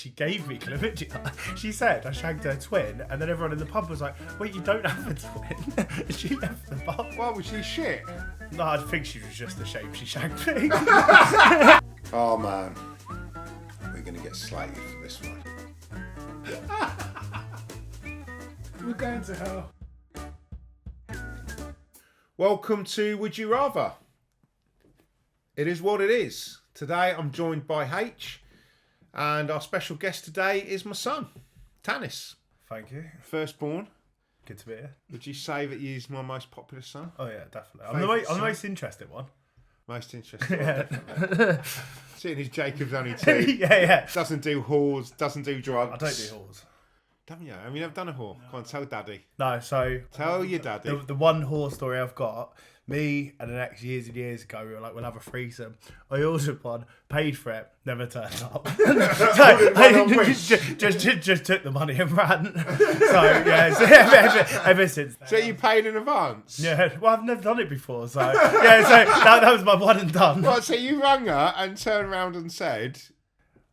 She gave me chlamydia. She said I shagged her twin, and then everyone in the pub was like, wait, you don't have a twin? And she left the pub. Why was she shit? No, I think she was just ashamed she shagged me. Oh man, we're gonna get slated for this one. We're going to hell. Welcome to Would You Rather. It is what it is. Today I'm joined by H, and our special guest today is my son, Tanis. Thank you. Firstborn. Good to be here. Would you say that he's my most popular son? Oh yeah, definitely. Favourite I'm the son? most interesting one. Most interesting. Definitely. Seeing as Jacob's only 2. yeah. Doesn't do whores, doesn't do drugs. I don't do whores. Don't you? I mean, I've done a whore. Come on, tell daddy. No, so Tell your daddy. the one whore story I've got, me and an ex years and years ago, we were like, we'll have a threesome. I ordered one, paid for it, never turned up. So I just took the money and ran. So yeah, so ever since then. So you paid in advance? Yeah, well, I've never done it before, so yeah, so that was my one and done. What, so you rang her and turned around and said,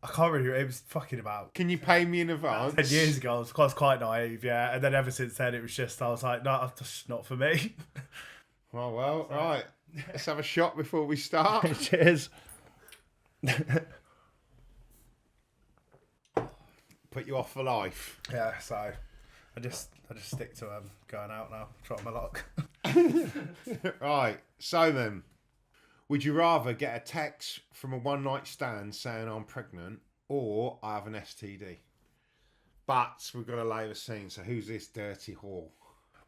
I can't really. It was fucking about can you pay me in advance? 10 years ago. I was quite naive, yeah, and then ever since then, it was just I was like, no, that's just not for me. Well, right. Let's have a shot before we start. Cheers. Put you off for life. Yeah, so I just stick to going out now, try my luck. Right. So then, would you rather get a text from a one-night stand saying I'm pregnant or I have an STD? But we've got to lay the scene. So who's this dirty whore?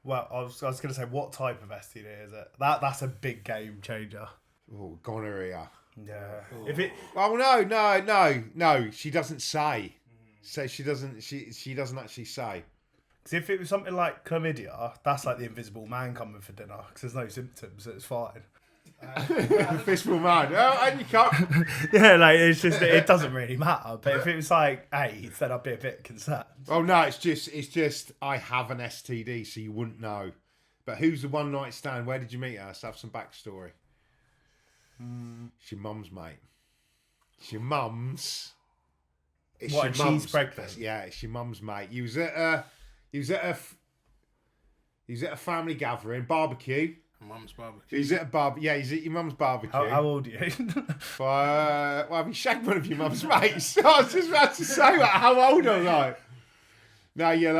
Well, I was going to say, what type of STD is it? That's a big game changer. Oh, gonorrhea. Yeah. Ooh. If it. Oh no. She doesn't say. So she doesn't actually say. Because if it was something like chlamydia, that's like the invisible man coming for dinner. Because there's no symptoms, so it's fine. Fistful man. Oh, and you can't. Yeah, like it's just it doesn't really matter. But if it was like AIDS, then I'd be a bit concerned. Oh no, it's just I have an STD, so you wouldn't know. But who's the one night stand? Where did you meet her? Let's have some backstory. It's your mum's, mate. It's your mum's. It's What, your and mum's. she's pregnant? Yeah, it's your mum's, mate. You was at a family gathering, barbecue. Mum's barbecue. He's at he's at your mum's barbecue. How old are you? Well, have you shagged one of your mum's mates? I was just about to say that. How old am I? No, you're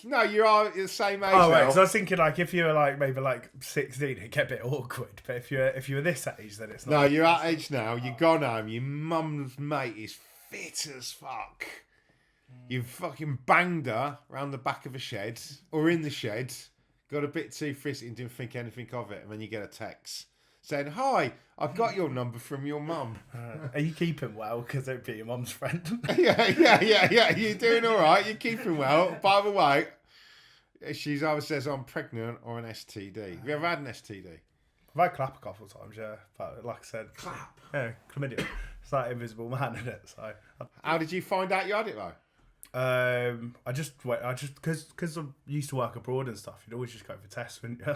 no, you're the same age. Oh, right. now. So I was thinking, like, if you were like maybe like 16, it'd get a bit awkward. But if you were this age, then it's not. No, you're at age now. You've gone home. Your mum's mate is fit as fuck. You've fucking banged her around the back of a shed or in the shed. Got a bit too frisky and didn't think anything of it, and then you get a text saying, "Hi, I've got your number from your mum." Are you keeping well? Because it'd be your mum's friend. Yeah. You're doing all right. You're keeping well. By the way, she's either says I'm pregnant or an STD. Have you ever had an STD? I've had clap a couple of times, yeah. But like I said, Clap. Yeah, chlamydia. It's that invisible man, isn't it? So. How did you find out you had it though? I just because I used to work abroad and stuff. You'd always just go for tests, wouldn't you?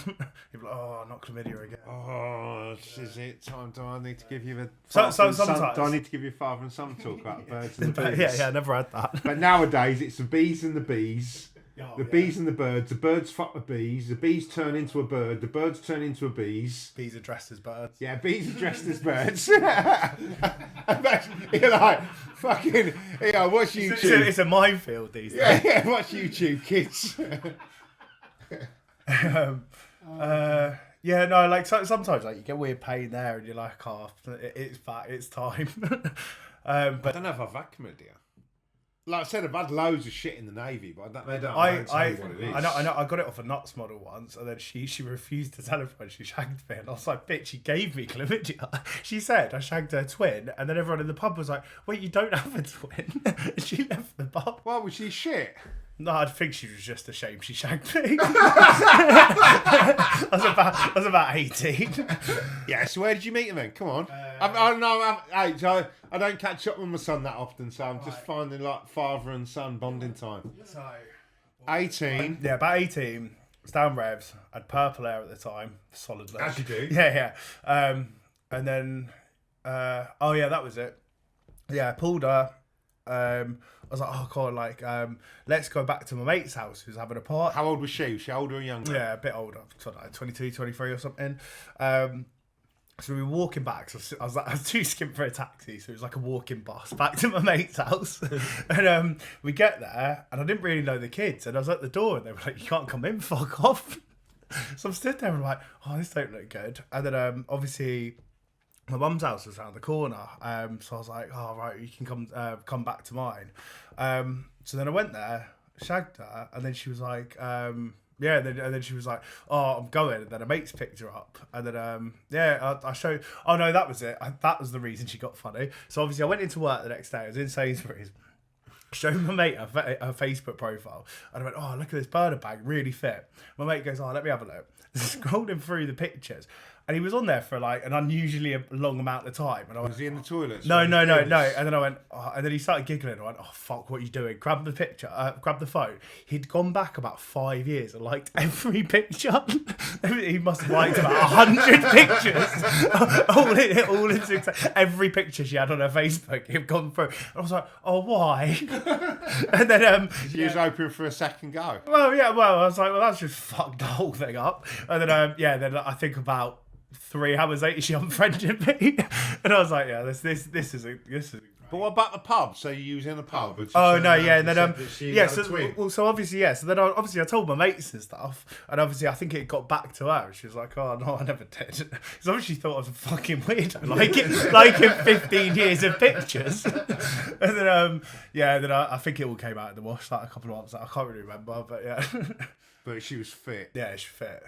You'd be like, oh, not chlamydia again. Oh, is it time? Do I need to give you the sometimes. Do I need to give you father and son talk about the birds and the bees? Yeah, I never had that. But nowadays it's the bees and the bees. Oh, Bees and the birds fuck the bees turn into a bird, the birds turn into a bees. Bees are dressed as birds. Yeah, bees are dressed as birds. You're like, fucking, watch YouTube. It's a minefield these days. Yeah, watch YouTube, kids. Yeah, no, like sometimes like you get weird pain there and you're like, oh, it's back, it's time. But I don't know if I've had chlamydia. Like I said, I've had loads of shit in the Navy, but they don't I know what it is. I know. I got it off a nuts model once, and then she refused to tell everyone she shagged me, and I was like, "Bitch, she gave me chlamydia." She said I shagged her twin, and then everyone in the pub was like, "Wait, you don't have a twin?" And she left the pub. Why was she shit? No, I think she was just ashamed she shagged me. I was about 18. Yeah, so where did you meet him then? Come on. I don't catch up with my son that often, so I'm just finding like father and son bonding time. So, 18. Yeah, about 18. It's down revs. I had purple hair at the time. Solid look. As you do. Yeah. And then, that was it. Yeah, I pulled her. I was like, oh god, like let's go back to my mate's house who's having a party. How old was she? Was she older or younger? Yeah, a bit older, sort of like 22, 23 or something. So we were walking back. So I was too skint for a taxi, so it was like a walking bus back to my mate's house. And we get there, and I didn't really know the kids. And I was at the door, and they were like, "You can't come in, fuck off." So I'm stood there and I'm like, "Oh, this don't look good." And then obviously my mum's house was around the corner. So I was like, "Oh right, you can come back to mine." So then I went there, shagged her, and then she was like. Yeah, and then she was like, "Oh, I'm going." And then a mate's picked her up, and then I showed. Oh no, that was it. That was the reason she got funny. So obviously, I went into work the next day. I was in Sainsbury's. Showed my mate her Facebook profile, and I went, "Oh, look at this burner bag, really fit." My mate goes, "Oh, let me have a look." Scrolling through the pictures, and he was on there for like an unusually long amount of time. And I went, Was he in the toilet? No. And then I went, oh, and then he started giggling. I went, "Oh fuck, what are you doing?" Grabbed the picture, grabbed the phone. He'd gone back about 5 years and liked every picture. He must have liked about 100 pictures. all in success. Every picture she had on her Facebook, he'd gone through. I was like, "Oh, why?" And then She was open for a second go. well, yeah, well, I was like, "Well, that's just fucked the whole thing up." And then then I think about 3 hours later, she unfriended me, and I was like, "Yeah, this is a." But what about the pub? So you was in the pub? Oh no, yeah, and then yeah. so obviously so then I told my mates and stuff, and obviously I think it got back to her. She was like, "Oh no, I never did," because obviously she thought I was a fucking weirdo, like in 15 years of pictures. And then then I think it all came out in the wash like a couple of months. I can't really remember, but yeah. But she was fit. Yeah, she fit.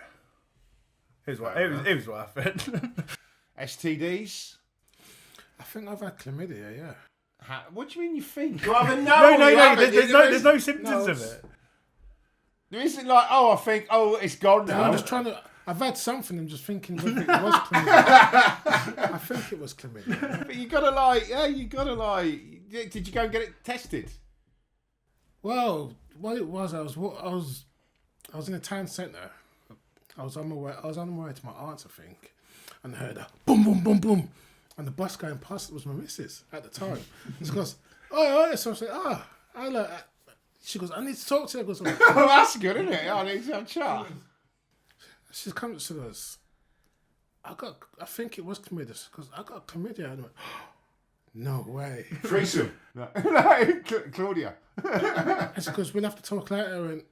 It was worth it. STDs? I think I've had chlamydia, yeah. What do you mean you think? No. There's no symptoms of it. There isn't like, I think, it's gone now. I'm just trying to... I've had something, I'm just thinking whether it was chlamydia. I think it was chlamydia. But you gotta did you go and get it tested? Well, what it was, I was in a town centre. I was on my way to my aunt's, I think, and I heard a boom, boom, boom, boom, and the bus going past was my missus at the time. She goes, "Oh," so I said, she goes, "I need to talk to you." I goes, "Oh, that's good, isn't it? I need to have a chat." She goes, I think it was chlamydia. She goes, "I got chlamydia." And I went, "No way." Threesome. No, Claudia. And she goes, "We'll have to talk later." And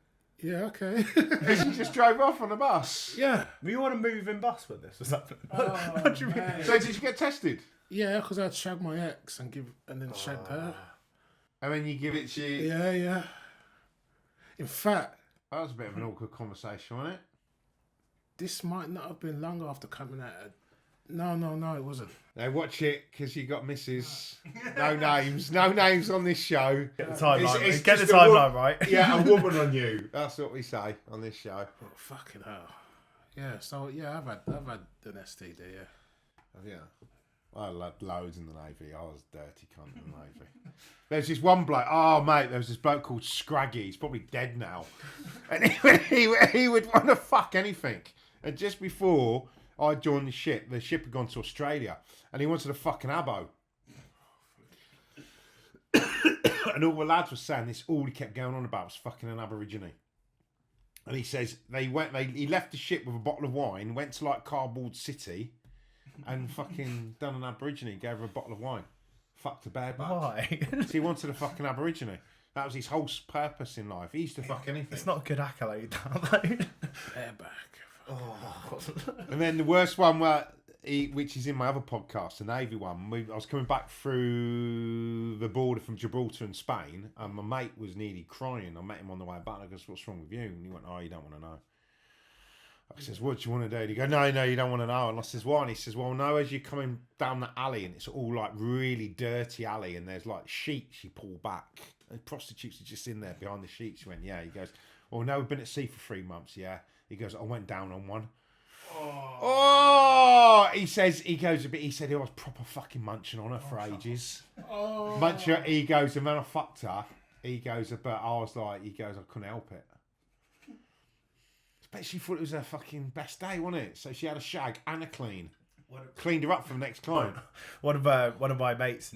yeah, okay. She just drove off on the bus. Yeah. Were you on a moving bus with this or something? What do you mean? So did you get tested? Yeah, because I'd shag my ex and then shagged her. And then you give it to... Yeah. In fact... That was a bit of an awkward conversation, wasn't it? This might not have been long after coming out. No, it wasn't. Now watch it, because you got Mrs. No names on this show. Get the timeline. It's Get the just timeline right. Yeah, a woman on you. That's what we say on this show. Oh, fucking hell. Yeah, so yeah, I've had an STD, Yeah. I had loads in the Navy. I was a dirty cunt in the Navy. There's this one bloke. Oh, mate, there was this bloke called Scraggy. He's probably dead now. And he would want to fuck anything. And just before I joined the ship had gone to Australia. And he wanted a fucking abo. And all the lads were saying this, all he kept going on about was fucking an aborigine. And he says he left the ship with a bottle of wine, went to like Cardboard City, and fucking done an aborigine, gave her a bottle of wine. Fucked a bareback. Why? So he wanted a fucking aborigine. That was his whole purpose in life. He used to fuck anything. It's not a good accolade, Bareback. Oh. And then the worst one, which is in my other podcast, the Navy one, I was coming back through the border from Gibraltar and Spain, and my mate was nearly crying. I met him on the way back. I goes, "What's wrong with you?" And he went, "Oh, you don't want to know." I says, "What do you want to do?" And he goes, No, you don't want to know." And I says, "Why?" And he says, "Well, no, as you're coming down the alley, and it's all like really dirty alley, and there's like sheets you pull back, and prostitutes are just in there behind the sheets." He went, "Yeah." He goes, "Well, no, we've been at sea for 3 months, yeah." He goes, "I went down on one." Oh, he said he was proper fucking munching on her for ages. Oh. Muncher, he goes, and when I fucked her, he goes, but I was like, I couldn't help it. But she thought it was her fucking best day, wasn't it? So she had a shag and a clean. cleaned her up for the next client. One of my mates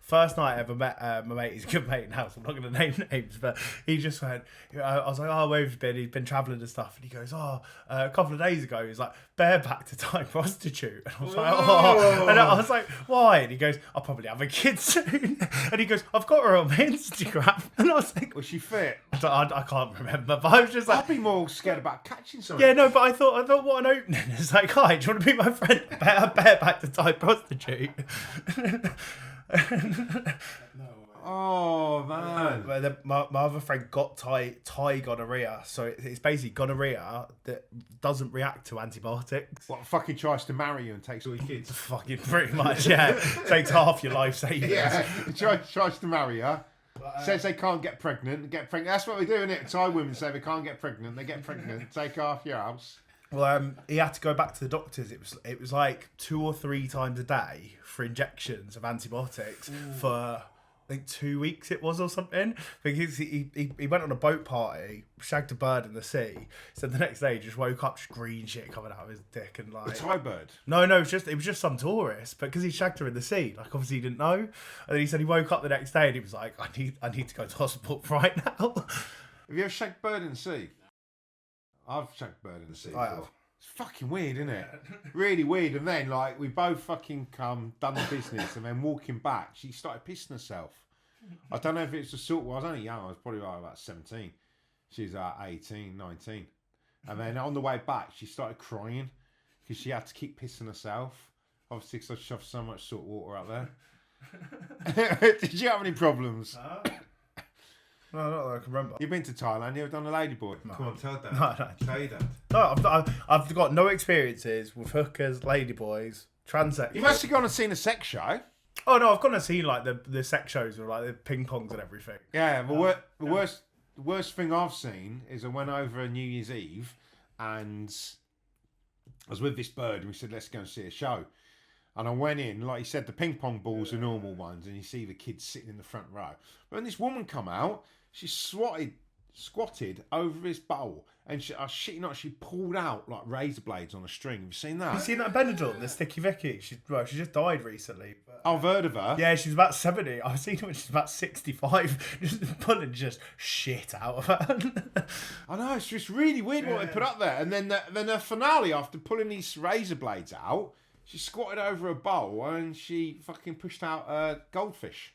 first night I ever met my mate. He's a good mate now, so I'm not going to name names, but he just went. I was like, "Oh, where have you been?" He's been travelling and stuff, and he goes, "Oh, a couple of days ago, he's like bareback to Thai prostitute," and I was like, "Oh," and I was like, "Why?" And he goes, "I'll probably have a kid soon," and he goes, "I've got her on my Instagram," and I was like, Was she fit? I can't remember, but I was just like, I'd be more scared about catching something. yeah, no, but I thought what an opening. It's like, "Hi, do you want to be my friend? Bareback to Thai prostitute." Oh man. But then my other friend got Thai gonorrhea, so it's basically gonorrhea that doesn't react to antibiotics. What, fucking tries to marry you and takes all your kids? Fucking pretty much, yeah. Takes half your life savings. Yeah. Tries to marry her. Says they can't get pregnant. That's what we do, isn't it? Thai women say they can't get pregnant. They get pregnant. Take half your house. Well, he had to go back to the doctors. It was like 2 or 3 times a day for injections of antibiotics for I think 2 weeks it was or something. Because he went on a boat party, shagged a bird in the sea. So the next day he just woke up, just green shit coming out of his dick and like. A Thai bird. No, it was just some tourist, but because he shagged her in the sea, like obviously he didn't know. And then he said he woke up the next day and he was like, I need to go to hospital right now. Have you ever shagged bird in the sea? I've shagged bird in the sea. I have. It's fucking weird, isn't it? Really weird. And then, like, we both fucking done the business, and then walking back, she started pissing herself. I don't know if it's a sort. Well, I was only young. I was probably like about 17. She was 18, 19. And then on the way back, she started crying because she had to keep pissing herself. Obviously, because I shoved so much salt water out there. Did you have any problems? No, not that I can remember. You've been to Thailand. You ever done a ladyboy? No. Come on, tell Dad. No. Tell you Dad. No, I've got no experiences with hookers, ladyboys, transsexuals. You've actually gone and seen a sex show. Oh no, I've gone and seen like the sex shows with like the ping pongs and everything. Yeah, the worst thing I've seen is I went over New Year's Eve and I was with this bird and we said, let's go and see a show. And I went in, like you said, the ping pong balls are normal ones and you see the kids sitting in the front row. But when this woman come out, she squatted over this bowl and she pulled out like razor blades on a string. Have you seen that? Have you seen that Benidorm, the Sticky Vicky? She just died recently. But... I've heard of her. Yeah, she was about 70. I've seen her when she's about 65, just pulling just shit out of her. I know, it's just really weird what they put up there. And then the finale, after pulling these razor blades out, she squatted over a bowl and she fucking pushed out a goldfish.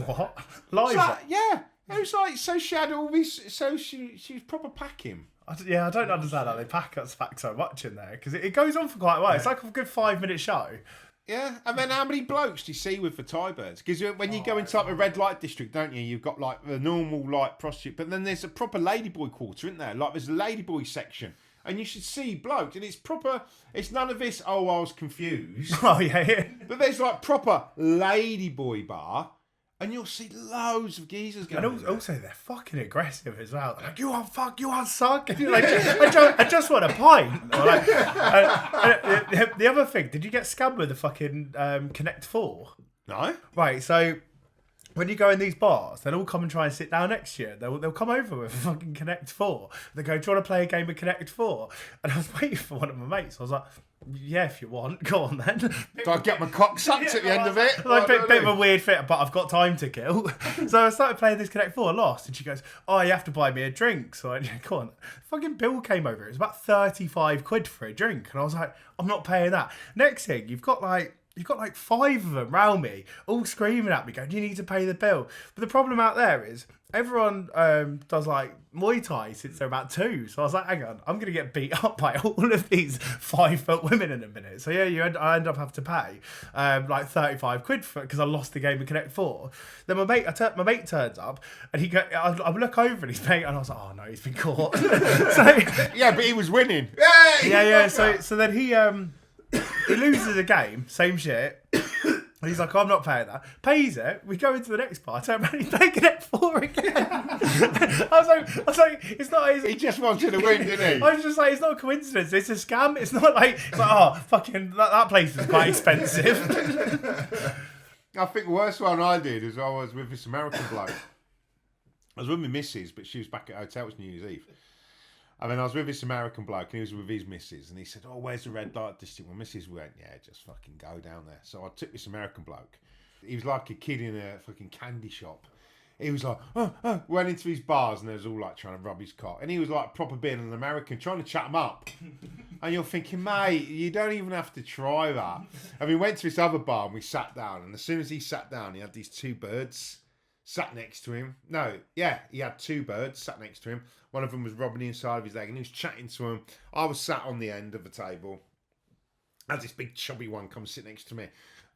What? Live? Like, yeah. It was like, so she had all these, so she was proper packing. I don't understand how they pack so much in there, because it goes on for quite a while. It's like a good 5-minute show. Yeah, and then how many blokes do you see with the Thai birds? Because when you go into like a red light district, don't you? You've got like the normal like prostitute, but then there's a proper ladyboy quarter, isn't there? Like there's a ladyboy section. And you should see blokes, and it's proper, it's none of this, oh, I was confused. Oh, yeah. But there's like proper ladyboy bar. And you'll see loads of geezers going. And also, they're fucking aggressive as well. They're like, you want fuck, you want suck. And you're like, I just want a pint. Or like, the other thing, did you get scammed with the fucking Connect 4? No. Right, so when you go in these bars, they'll all come and try and sit down next to you. They'll come over with a fucking Connect 4. They go, do you want to play a game of Connect 4? And I was waiting for one of my mates. I was like, yeah, if you want, go on then. Do I get my cock sucked at the end of it? Like bit of a weird fit, but I've got time to kill. So I started playing this Connect 4, lost, and she goes, oh, you have to buy me a drink. So I went, yeah, go on. Fucking bill came over. It was about 35 quid for a drink. And I was like, I'm not paying that. Next thing, you've got like 5 of them round me, all screaming at me, going, you need to pay the bill. But the problem out there is, everyone does like Muay Thai since they're about 2. So I was like, hang on, I'm going to get beat up by all of these 5-foot women in a minute. So yeah, I end up having to pay like 35 quid because I lost the game of Connect 4. Then my mate turns up and I look over and he's paying, and I was like, oh no, he's been caught. Yeah, but he was winning. Yay! Yeah. So then he loses the game, same shit. And he's like, oh, I'm not paying that. Pays it. We go into the next bar. Turn around, he's paying it 4 again. I was like, it's not. He just wanted to win, didn't he? I was just like, it's not a coincidence. It's a scam. It's not like oh, fucking that place is quite expensive. I think the worst one I did is I was with this American bloke. I was with my missus, but she was back at hotel. It was New Year's Eve. And then I was with this American bloke and he was with his missus and he said, oh, where's the red light district? My missus went, yeah, just fucking go down there. So I took this American bloke. He was like a kid in a fucking candy shop. He was like, went into his bars and they was all like trying to rub his cock. And he was like proper being an American, trying to chat him up. And you're thinking, mate, you don't even have to try that. And we went to this other bar and we sat down. And as soon as he sat down, he had these two birds sat next to him. No, yeah, he had two birds sat next to him. One of them was rubbing the inside of his leg and he was chatting to him. I was sat on the end of the table. As this big chubby one comes sit next to me.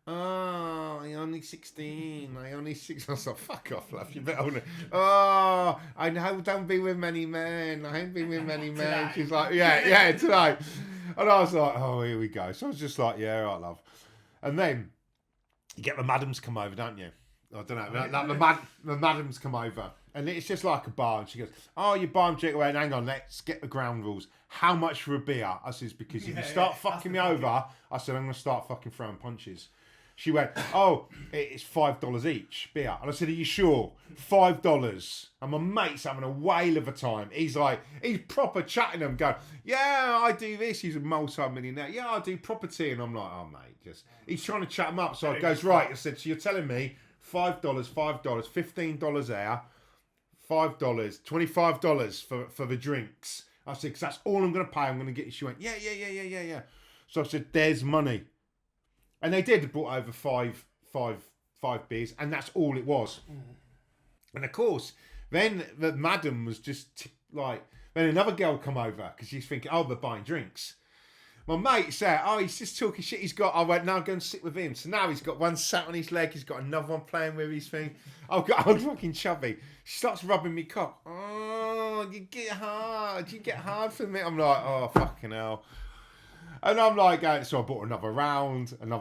Oh, I only 16. I only 16. I was like, fuck off, love. You better older. Oh, I don't be with many men. I ain't been with many men. She's like, yeah, tonight. And I was like, oh, here we go. So I was just like, yeah, all right, love. And then you get the madams come over, don't you? I don't know. The madams come over. And it's just like a bar. And she goes, oh, you buy them drink away. And hang on, let's get the ground rules. How much for a beer? I says, because if you start fucking me over, I said, I'm going to start fucking throwing punches. She went, oh, it's $5 each beer. And I said, are you sure? $5. And my mate's having a whale of a time. He's proper chatting them, going, yeah, I do this. He's a multi-millionaire. Yeah, I do property. And I'm like, oh, mate, he's trying to chat him up. So I goes, right. I said, so you're telling me $5, $15 there, $5, $25 for the drinks. I said, because that's all I'm going to pay. I'm going to get you. She went, yeah. So I said, there's money. And they did. They brought over five beers, and that's all it was. And of course, then the madam was just like, then another girl come over because she's thinking, oh, they're buying drinks. My mate said, oh, he's just talking shit. I went, now go and sit with him. So now he's got one sat on his leg. He's got another one playing with his thing. I'm fucking chubby. She starts rubbing me cock. Oh, you get hard for me. I'm like, oh, fucking hell. And I'm like, so I bought another round. And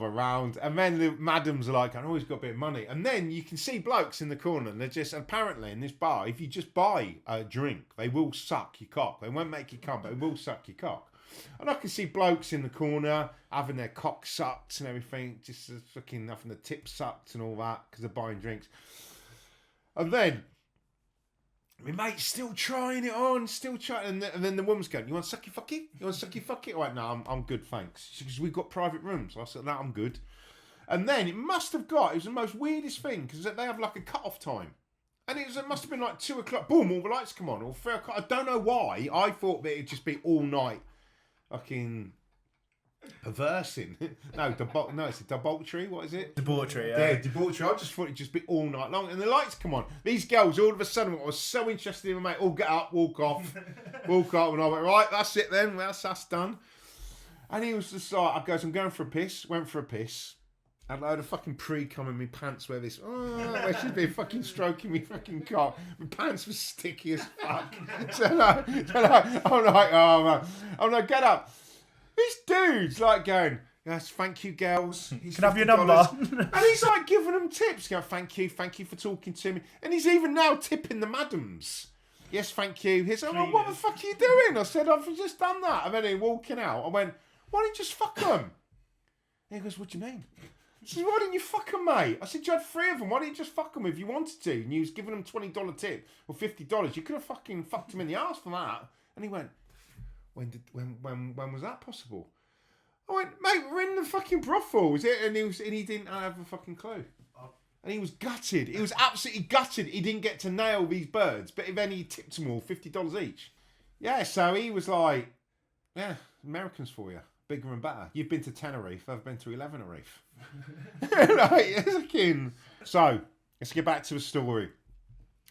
then the madams are like, I know he's got a bit of money. And then you can see blokes in the corner. And they're just, apparently in this bar, if you just buy a drink, they will suck your cock. They won't make you come, but they will suck your cock. And I can see blokes in the corner having their cock sucked and everything. Just fucking having the tip sucked and all that because they're buying drinks. And then my mate's still trying it on, and then the woman's going, you want sucky fucky? You want sucky fucky? I went, no, I'm good, thanks. She goes, we've got private rooms. I said, no, I'm good. And then it was the most weirdest thing, because they have like a cut-off time. And it must have been like 2 o'clock, boom, all the lights come on, or 3 o'clock. I don't know why. I thought that it'd just be all night fucking perversing. It's a debauchery. What is it? Debauchery, yeah. Debauchery. I just thought it'd just be all night long. And the lights come on. These girls, all of a sudden, I was so interested in my mate, all get up, walk off. And I went, right, that's it then. That's done. And he was just like, I'm going for a piss. Went for a piss. Had a load of fucking pre-cum in my pants where she'd been fucking stroking me fucking cock. My pants were sticky as fuck. So I'm like, oh man. I'm like, get up. This dude's like going, yes, thank you, girls. Can I have your number? And he's like giving them tips. Going, thank you for talking to me. And he's even now tipping the madams. Yes, thank you. He's like, what the fuck are you doing? I said, I've just done that. And then he walking out. I went, why didn't you just fuck them? And he goes, what do you mean? I said, why didn't you fuck them, mate? I said, you had 3 of them. Why didn't you just fuck them if you wanted to? And you was giving them $20 tip or $50. You could have fucking fucked them in the arse for that. And he went, when was that possible? I went, mate, we're in the fucking brothel, was it? And he didn't have a fucking clue. And he was gutted. He was absolutely gutted. He didn't get to nail these birds, but then he tipped them all $50 each. Yeah, so he was like, yeah, Americans for you. Bigger and better. You've been to Tenerife. I've been to 11 Tenerife. So, let's get back to the story.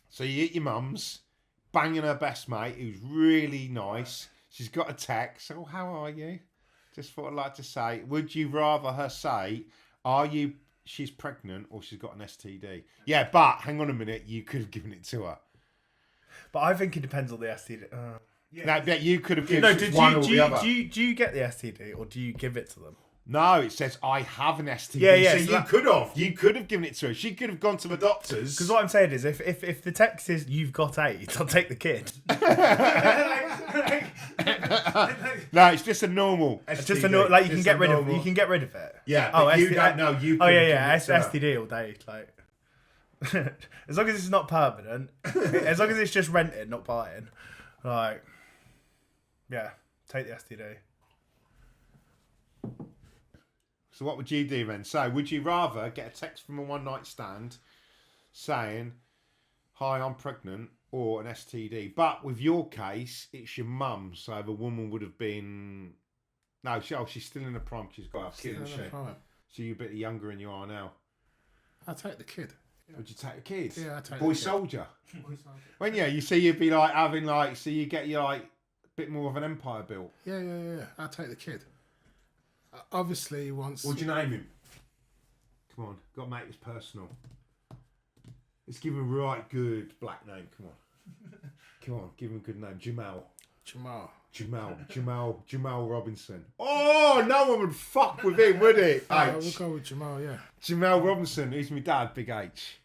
So you hit your mum's, banging her best mate, who's really nice. She's got a text. Oh, how are you? Just thought I'd like to say, would you rather her say, she's pregnant or she's got an STD? Yeah, but hang on a minute, you could have given it to her. But I think it depends on the STD. Yeah. No, you could have given one or the other. Do you get the STD or do you give it to them? No, it says I have an STD. Yeah. So you could have given it to her. She could have gone to the doctors. Because what I'm saying is, if the text is you've got AIDS, I'll take the kid. No, it's just a normal. It's just a normal. Like you can get rid of. You can get rid of it. Yeah. Oh, you don't know. You. Oh yeah. STD all day. Like, as long as it's not permanent. As long as it's just rented, not buying. Like. Yeah, take the STD. So what would you do then? So would you rather get a text from a one night stand saying, "Hi, I'm pregnant," or an STD? But with your case, it's your mum, so the woman would have been. No, she's still in the prime. She's got a kid, isn't she? So you're a bit younger than you are now. I'll take the kid. Would you take the kid? Yeah, I'll take Boy the kid. soldier. Boy soldier. When you see you'd be like having like, so you get your like a bit more of an empire built. Yeah. I'll take the kid. Obviously, once. What'd you name him? Come on, got to make this personal. Let's give him a right good black name. Come on, give him a good name. Jamal Robinson. Oh, no one would fuck with him, would it? We'll go with Jamal, yeah. Jamal Robinson, who's my dad, Big H.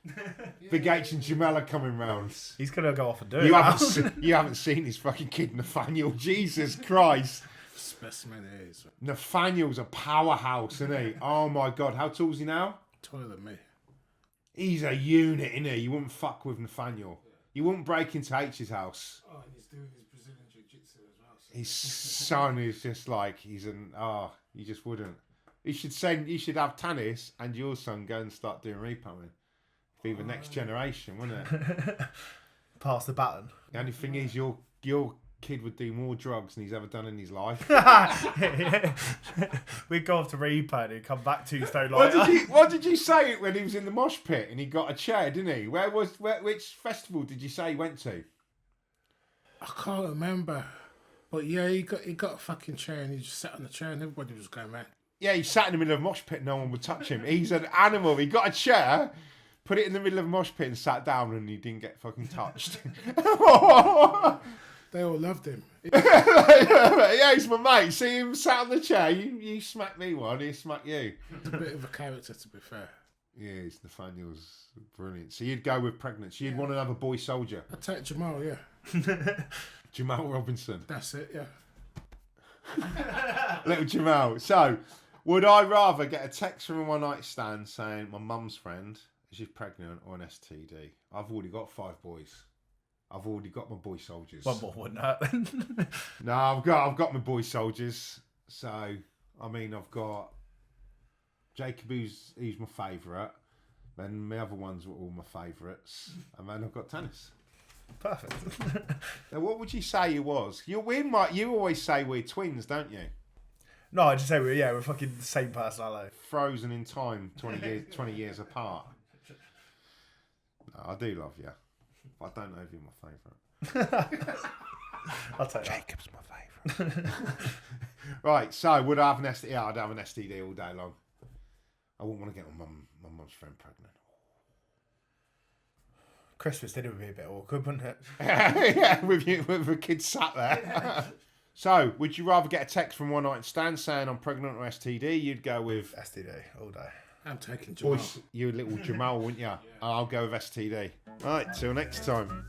Big H and Jamal are coming round. He's going to go off and do it. You haven't seen his fucking kid, Nathaniel. Jesus Christ. Specimen it is. Nathaniel's a powerhouse, isn't he? Oh my God, how tall is he now? Taller than me. He's a unit, isn't he? You wouldn't fuck with Nathaniel. You wouldn't break into H's house. Oh, and he's doing his Brazilian jiu-jitsu as well. So. His son is just like, you just wouldn't. You should have Tanis and your son go and start doing Repo Man. Be the next generation, wouldn't it? Pass the baton. The only thing is your kid would do more drugs than he's ever done in his life. We'd go off to Repo and come back 2 stone lighter. What did you say when he was in the mosh pit and he got a chair, didn't he? Which festival did you say he went to? I can't remember. But yeah, he got a fucking chair and he just sat on the chair and everybody was going mad. Yeah, he sat in the middle of a mosh pit, no one would touch him. He's an animal. He got a chair, put it in the middle of a mosh pit and sat down and he didn't get fucking touched. They all loved him. Yeah, he's my mate. See him sat on the chair, you smack me one, he smack you. He's a bit of a character, to be fair. Yeah, Nathaniel's brilliant. So you'd go with pregnancy. You'd want another boy soldier. I'd take Jamal, yeah. Jamal Robinson. That's it, yeah. Little Jamal. So, would I rather get a text from a one night stand saying my mum's friend, she's pregnant, or an STD? I've already got 5 boys. I've already got my boy soldiers. One more wouldn't hurt. No, I've got my boy soldiers. So, I mean, I've got Jacob, who's my favourite. Then my other ones were all my favourites. And then I've got Tanis. Perfect. Now, what would you say you was? You always say we're twins, don't you? No, I just say we're fucking the same personality. Frozen in time, 20 years apart. No, I do love you. But I don't know if you're my favourite. I'll take that. Jacob's my favourite. Right, so would I have an STD? Yeah, I'd have an STD all day long. I wouldn't want to get my mum's friend pregnant. Christmas dinner would be a bit awkward, wouldn't it? Yeah, with the kids sat there. So, would you rather get a text from one night stand saying I'm pregnant or STD? You'd go with STD all day. I'm taking Jamal. you little Jamal, wouldn't you? I'll go with STD. Right, till next time.